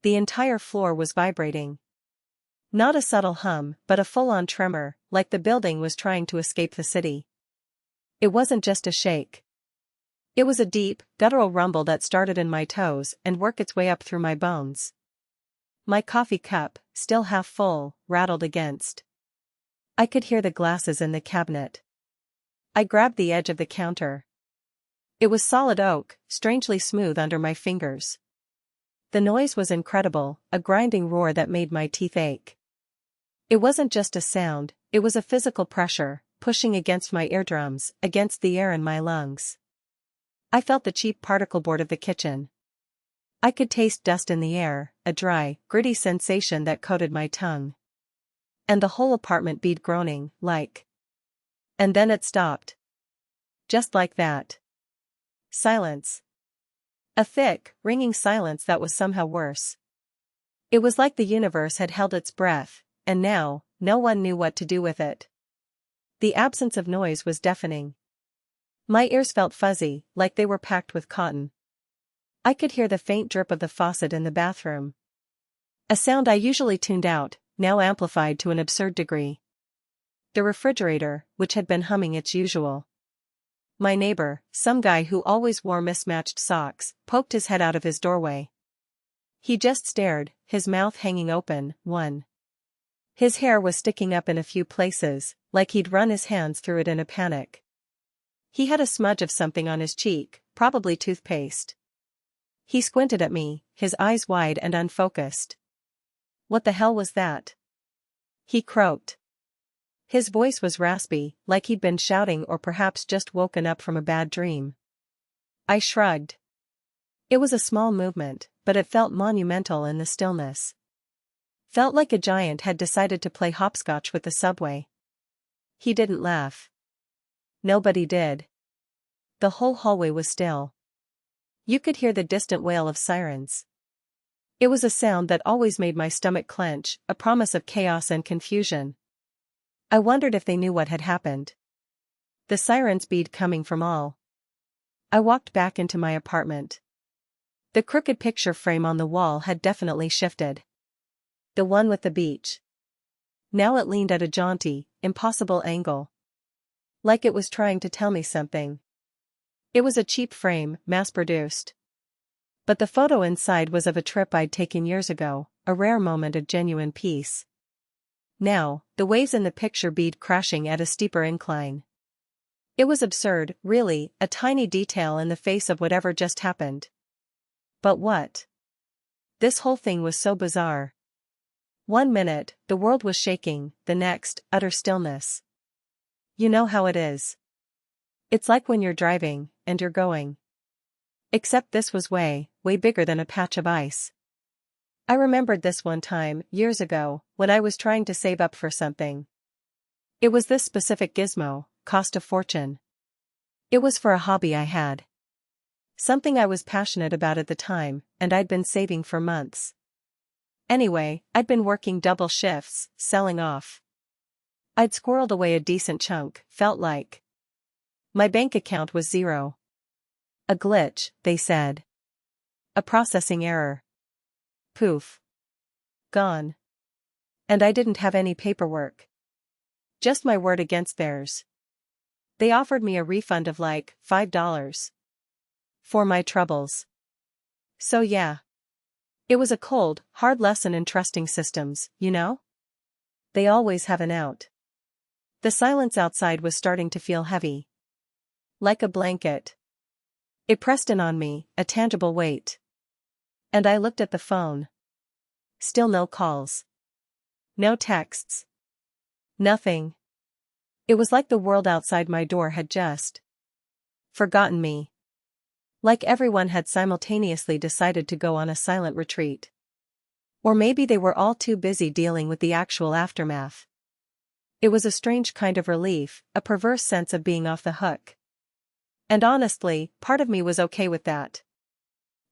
The entire floor was vibrating. Not a subtle hum, but a full-on tremor, like the building was trying to escape the city. It wasn't just a shake. It was a deep, guttural rumble that started in my toes and worked its way up through my bones. My coffee cup, still half full, rattled against. I could hear the glasses in the cabinet. I grabbed the edge of the counter. It was solid oak, strangely smooth under my fingers. The noise was incredible, a grinding roar that made my teeth ache. It wasn't just a sound, it was a physical pressure, pushing against my eardrums, against the air in my lungs. I felt the cheap particle board of the kitchen. I could taste dust in the air, a dry, gritty sensation that coated my tongue. And the whole apartment beat groaning, like. And then it stopped. Just like that. Silence. A thick, ringing silence that was somehow worse. It was like the universe had held its breath, and now, no one knew what to do with it. The absence of noise was deafening. My ears felt fuzzy, like they were packed with cotton. I could hear the faint drip of the faucet in the bathroom. A sound I usually tuned out, now amplified to an absurd degree. The refrigerator, which had been humming its usual. My neighbor, some guy who always wore mismatched socks, poked his head out of his doorway. He just stared, his mouth hanging open, His hair was sticking up in a few places, like he'd run his hands through it in a panic. He had a smudge of something on his cheek, probably toothpaste. He squinted at me, his eyes wide and unfocused. What the hell was that? He croaked. His voice was raspy, like he'd been shouting or perhaps just woken up from a bad dream. I shrugged. It was a small movement, but it felt monumental in the stillness. Felt like a giant had decided to play hopscotch with the subway. He didn't laugh. Nobody did. The whole hallway was still. You could hear the distant wail of sirens. It was a sound that always made my stomach clench, a promise of chaos and confusion. I wondered if they knew what had happened. The sirens beat coming from all. I walked back into my apartment. The crooked picture frame on the wall had definitely shifted. The one with the beach. Now it leaned at a jaunty, impossible angle. Like it was trying to tell me something. It was a cheap frame, mass-produced. But the photo inside was of a trip I'd taken years ago, a rare moment of genuine peace. Now, the waves in the picture beat crashing at a steeper incline. It was absurd, really, a tiny detail in the face of whatever just happened. But what? This whole thing was so bizarre. 1 minute, the world was shaking, the next, utter stillness. You know how it is. It's like when you're driving, and you're going. Except this was way, way bigger than a patch of ice. I remembered this one time, years ago, when I was trying to save up for something. It was this specific gizmo, cost a fortune. It was for a hobby I had. Something I was passionate about at the time, and I'd been saving for months. Anyway, I'd been working double shifts, selling off. I'd squirreled away a decent chunk, felt like. My bank account was zero. A glitch, they said. A processing error. Poof. Gone. And I didn't have any paperwork. Just my word against theirs. They offered me a refund of like $5. For my troubles. So yeah. It was a cold, hard lesson in trusting systems, you know? They always have an out. The silence outside was starting to feel heavy. Like a blanket. It pressed in on me, a tangible weight. And I looked at the phone. Still no calls. No texts. Nothing. It was like the world outside my door had just forgotten me. Like everyone had simultaneously decided to go on a silent retreat. Or maybe they were all too busy dealing with the actual aftermath. It was a strange kind of relief, a perverse sense of being off the hook. And honestly, part of me was okay with that.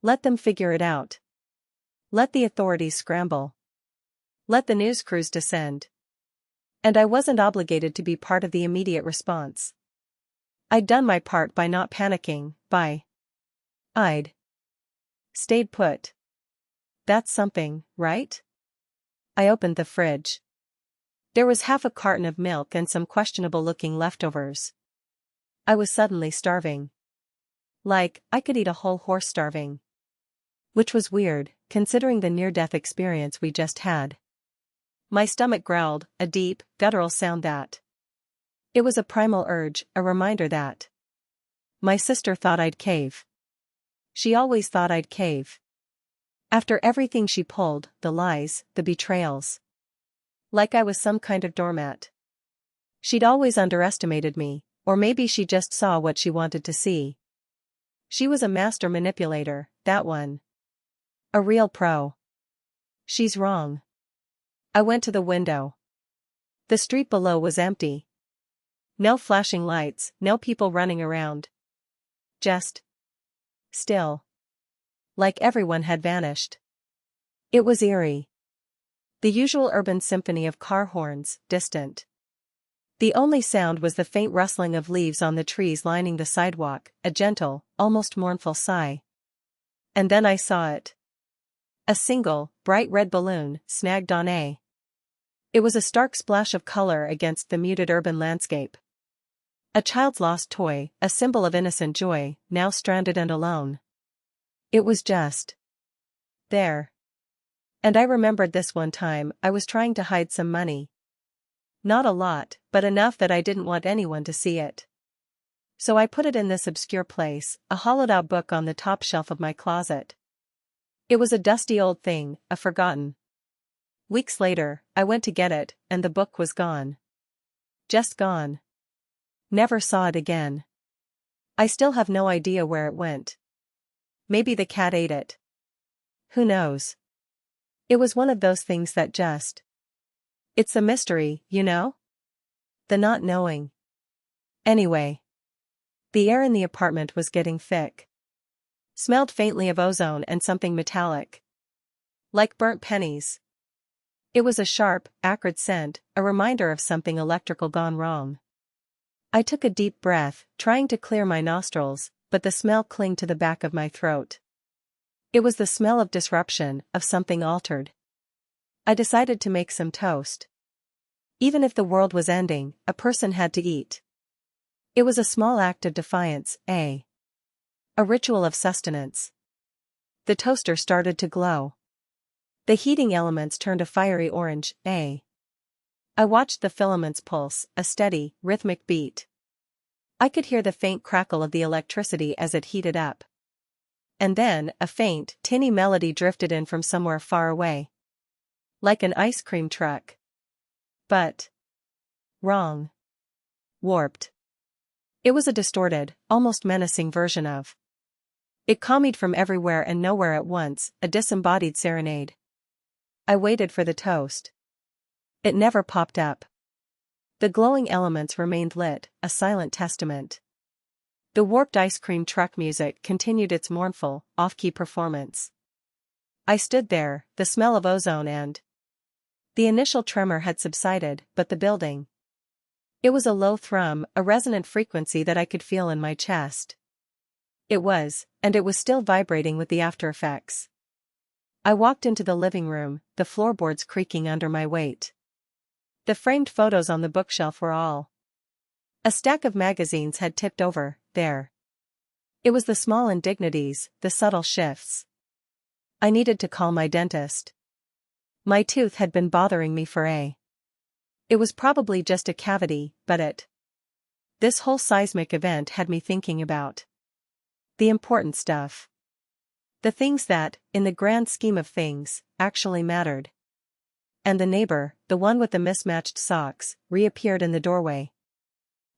Let them figure it out. Let the authorities scramble. Let the news crews descend. And I wasn't obligated to be part of the immediate response. I'd done my part by not panicking, I'd stayed put. That's something, right? I opened the fridge. There was half a carton of milk and some questionable-looking leftovers. I was suddenly starving. Like, I could eat a whole horse starving. Which was weird, considering the near-death experience we just had. My stomach growled, a deep, guttural sound that. It was a primal urge, a reminder that. My sister thought I'd cave. She always thought I'd cave. After everything she pulled, the lies, the betrayals. Like I was some kind of doormat. She'd always underestimated me, or maybe she just saw what she wanted to see. She was a master manipulator, that one. A real pro. She's wrong. I went to the window. The street below was empty. No flashing lights, no people running around. Just still. Like everyone had vanished. It was eerie. The usual urban symphony of car horns, distant. The only sound was the faint rustling of leaves on the trees lining the sidewalk, a gentle, almost mournful sigh. And then I saw it. A single, bright red balloon, snagged on a. It was a stark splash of color against the muted urban landscape. A child's lost toy, a symbol of innocent joy, now stranded and alone. It was just there. And I remembered this one time I was trying to hide some money. Not a lot, but enough that I didn't want anyone to see it. So I put it in this obscure place, a hollowed-out book on the top shelf of my closet. It was a dusty old thing, a forgotten. Weeks later, I went to get it, and the book was gone. Just gone. Never saw it again. I still have no idea where it went. Maybe the cat ate it. Who knows? It was one of those things that just. It's a mystery, you know? The not knowing. Anyway. The air in the apartment was getting thick. Smelled faintly of ozone and something metallic. Like burnt pennies. It was a sharp, acrid scent, a reminder of something electrical gone wrong. I took a deep breath, trying to clear my nostrils, but the smell clung to the back of my throat. It was the smell of disruption, of something altered. I decided to make some toast. Even if the world was ending, a person had to eat. It was a small act of defiance, a ritual of sustenance. The toaster started to glow. The heating elements turned a fiery orange, I watched the filaments pulse, a steady, rhythmic beat. I could hear the faint crackle of the electricity as it heated up. And then, a faint, tinny melody drifted in from somewhere far away. Like an ice cream truck. But. Wrong. Warped. It was a distorted, almost menacing version of. It commied from everywhere and nowhere at once, a disembodied serenade. I waited for the toast. It never popped up. The glowing elements remained lit, a silent testament. The warped ice cream truck music continued its mournful, off-key performance. I stood there, the smell of ozone and. The initial tremor had subsided, but the building. It was a low thrum, a resonant frequency that I could feel in my chest. It was still vibrating with the aftereffects. I walked into the living room, the floorboards creaking under my weight. The framed photos on the bookshelf were all. A stack of magazines had tipped over, there. It was the small indignities, the subtle shifts. I needed to call my dentist. My tooth had been bothering me for a. It was probably just a cavity, but it. This whole seismic event had me thinking about. The important stuff. The things that, in the grand scheme of things, actually mattered. And the neighbor, the one with the mismatched socks, reappeared in the doorway.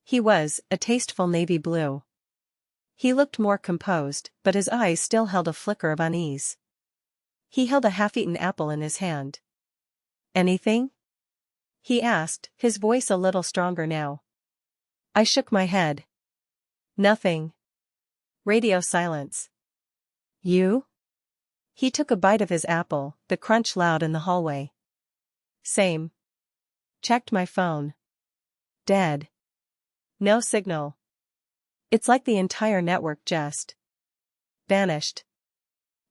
He was, a tasteful navy blue. He looked more composed, but his eyes still held a flicker of unease. He held a half-eaten apple in his hand. Anything? He asked, his voice a little stronger now. I shook my head. Nothing. Radio silence. You? He took a bite of his apple, the crunch loud in the hallway. Same. Checked my phone. Dead. No signal. It's like the entire network just vanished.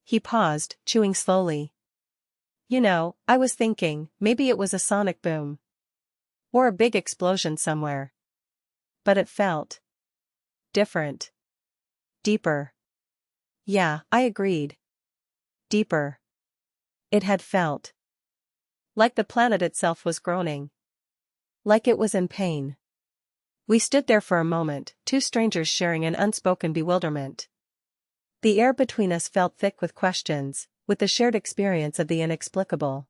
He paused, chewing slowly. I was thinking, maybe it was a sonic boom. Or a big explosion somewhere. But it felt different. Deeper. Yeah, I agreed. Deeper. It had felt like the planet itself was groaning. Like it was in pain. We stood there for a moment, two strangers sharing an unspoken bewilderment. The air between us felt thick with questions, with the shared experience of the inexplicable.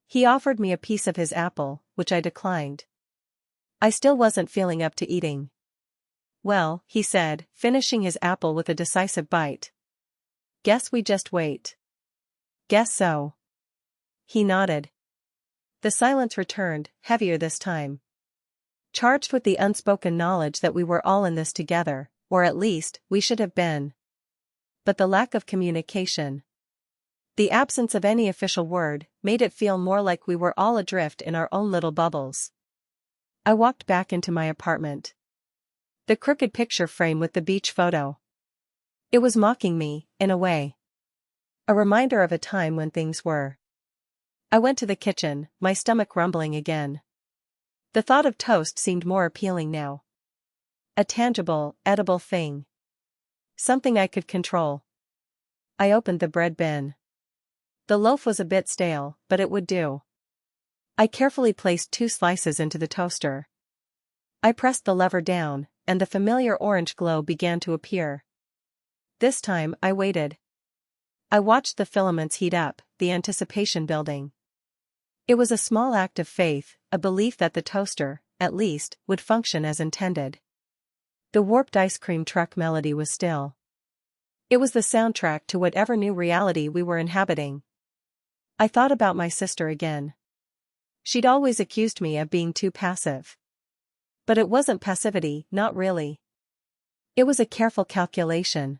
He offered me a piece of his apple, which I declined. I still wasn't feeling up to eating. Well, he said, finishing his apple with a decisive bite. Guess we just wait. Guess so. He nodded. The silence returned, heavier this time. Charged with the unspoken knowledge that we were all in this together, or at least, we should have been. But the lack of communication, the absence of any official word, made it feel more like we were all adrift in our own little bubbles. I walked back into my apartment. The crooked picture frame with the beach photo. It was mocking me, in a way. A reminder of a time when things were. I went to the kitchen, my stomach rumbling again. The thought of toast seemed more appealing now. A tangible, edible thing. Something I could control. I opened the bread bin. The loaf was a bit stale, but it would do. I carefully placed 2 slices into the toaster. I pressed the lever down, and the familiar orange glow began to appear. This time, I waited. I watched the filaments heat up, the anticipation building. It was a small act of faith, a belief that the toaster, at least, would function as intended. The warped ice cream truck melody was still. It was the soundtrack to whatever new reality we were inhabiting. I thought about my sister again. She'd always accused me of being too passive. But it wasn't passivity, not really. It was a careful calculation.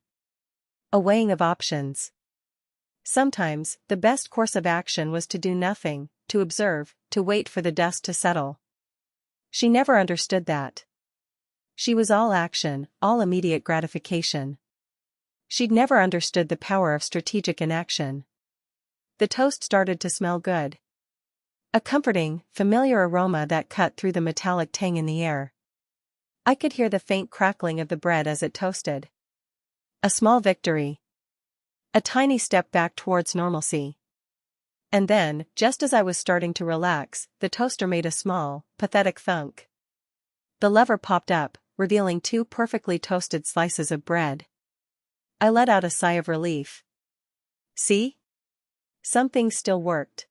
A weighing of options. Sometimes, the best course of action was to do nothing, to observe, to wait for the dust to settle. She never understood that. She was all action, all immediate gratification. She'd never understood the power of strategic inaction. The toast started to smell good. A comforting, familiar aroma that cut through the metallic tang in the air. I could hear the faint crackling of the bread as it toasted. A small victory. A tiny step back towards normalcy. And then, just as I was starting to relax, the toaster made a small, pathetic thunk. The lever popped up, revealing 2 perfectly toasted slices of bread. I let out a sigh of relief. See? Some things still worked.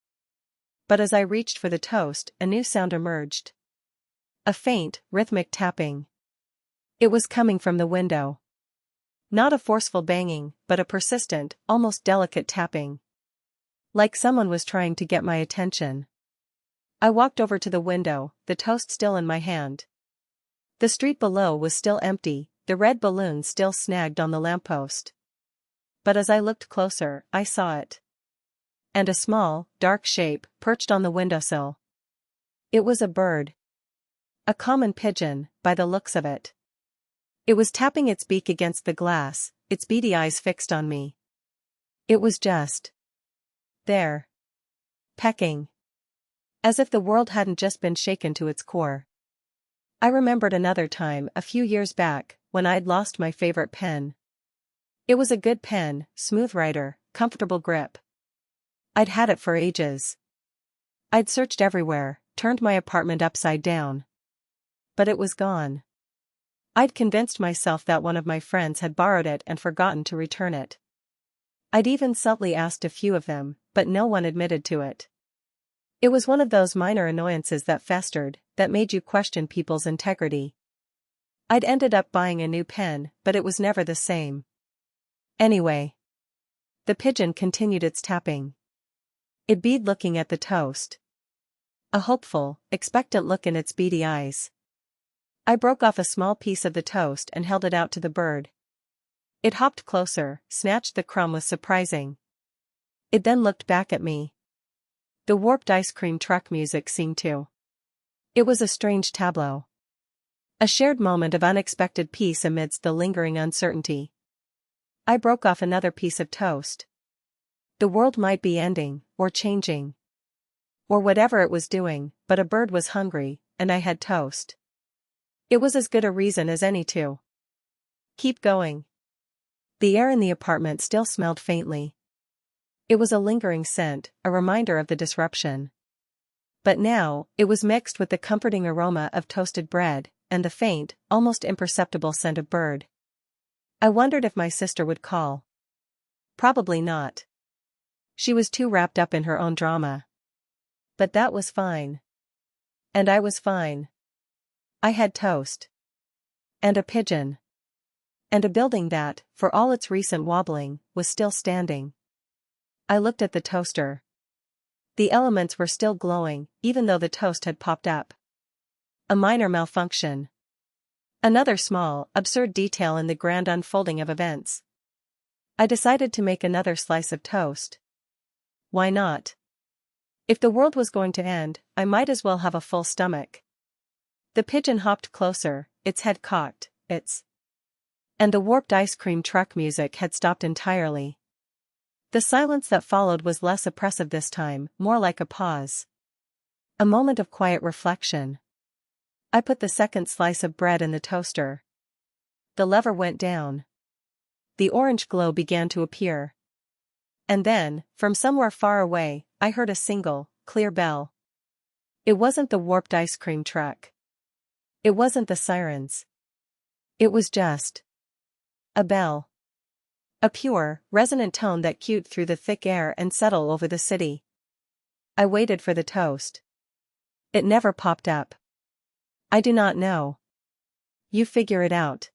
But as I reached for the toast, a new sound emerged. A faint, rhythmic tapping. It was coming from the window. Not a forceful banging, but a persistent, almost delicate tapping. Like someone was trying to get my attention. I walked over to the window, the toast still in my hand. The street below was still empty, the red balloon still snagged on the lamppost. But as I looked closer, I saw it. And a small, dark shape, perched on the windowsill. It was a bird. A common pigeon, by the looks of it. It was tapping its beak against the glass, its beady eyes fixed on me. It was just there. Pecking. As if the world hadn't just been shaken to its core. I remembered another time, a few years back, when I'd lost my favorite pen. It was a good pen, smooth writer, comfortable grip. I'd had it for ages. I'd searched everywhere, turned my apartment upside down. But it was gone. I'd convinced myself that one of my friends had borrowed it and forgotten to return it. I'd even subtly asked a few of them, but no one admitted to it. It was one of those minor annoyances that festered, that made you question people's integrity. I'd ended up buying a new pen, but it was never the same. Anyway. The pigeon continued its tapping. It beat looking at the toast. A hopeful, expectant look in its beady eyes. I broke off a small piece of the toast and held it out to the bird. It hopped closer, snatched the crumb with surprising. It then looked back at me. The warped ice cream truck music seemed to. It was a strange tableau. A shared moment of unexpected peace amidst the lingering uncertainty. I broke off another piece of toast. The world might be ending, or changing, or whatever it was doing, but a bird was hungry, and I had toast. It was as good a reason as any to keep going. The air in the apartment still smelled faintly. It was a lingering scent, a reminder of the disruption. But now, it was mixed with the comforting aroma of toasted bread, and the faint, almost imperceptible scent of bird. I wondered if my sister would call. Probably not. She was too wrapped up in her own drama. But that was fine. And I was fine. I had toast. And a pigeon. And a building that, for all its recent wobbling, was still standing. I looked at the toaster. The elements were still glowing, even though the toast had popped up. A minor malfunction. Another small, absurd detail in the grand unfolding of events. I decided to make another slice of toast. Why not? If the world was going to end, I might as well have a full stomach. The pigeon hopped closer, its head cocked, and the warped ice cream truck music had stopped entirely. The silence that followed was less oppressive this time, more like a pause. A moment of quiet reflection. I put the second slice of bread in the toaster. The lever went down. The orange glow began to appear. And then, from somewhere far away, I heard a single, clear bell. It wasn't the warped ice cream truck. It wasn't the sirens. It was just a bell. A pure, resonant tone that cued through the thick air and settled over the city. I waited for the toast. It never popped up. I do not know. You figure it out.